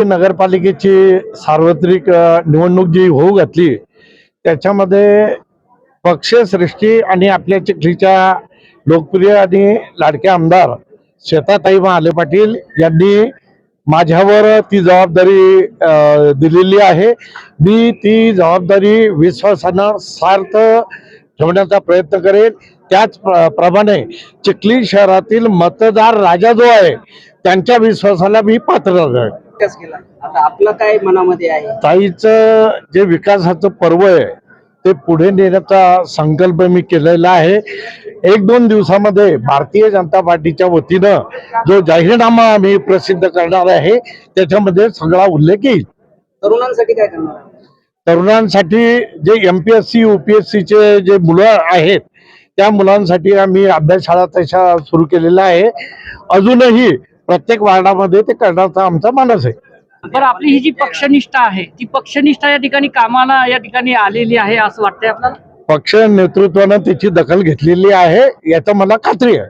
नगरपालिकेची सार्वत्रिक निवडणूक जी होऊ घातली त्याच्यामध्ये पक्षश्रेष्ठी आणि आपल्या चिखलीच्या लोकप्रिय आणि लाडके आमदार श्वेताताई महाले पाटील यांनी माझ्यावर ती जबाबदारी दिलेली आहे। मी ती जबाबदारी विश्वासानं सार्थ ठेवण्याचा प्रयत्न करेन। त्याच प्रमाणे चिखली शहरातील मतदार राजा जो आहे त्यांच्या विश्वासाला मी पात्र आहे। आता आपलं काय मनामध्ये आहे? ताईचं जे विकासाचं पर्व आहे ते पुढे नेण्याचा संकल्प मी केलेला आहे। एक दोन दिवसामध्ये भारतीय जनता पार्टीच्या वतीनं जो जाहीरनामा आम्ही प्रसिद्ध करणार आहे त्याच्यामध्ये सगळा उल्लेख येईल। तरुणांसाठी काय करणार? तरुणांसाठी जे MPSC UPSC चे जे मुलं आहेत त्या मुलांसाठी आम्ही अभ्यासशाळा तशा सुरू केलेल्या आहे। अजूनही प्रत्येक वार्डामध्ये ते करण्याचा आमचा मानस आहे। बरं, आपली ही जी पक्षनिष्ठा आहे ती पक्षनिष्ठा या ठिकाणी कामाला या ठिकाणी आलेली आहे असं वाटतंय आपल्याला? पक्ष नेतृत्वानं त्याची दखल घेतलेली आहे याचा मला खात्री आहे।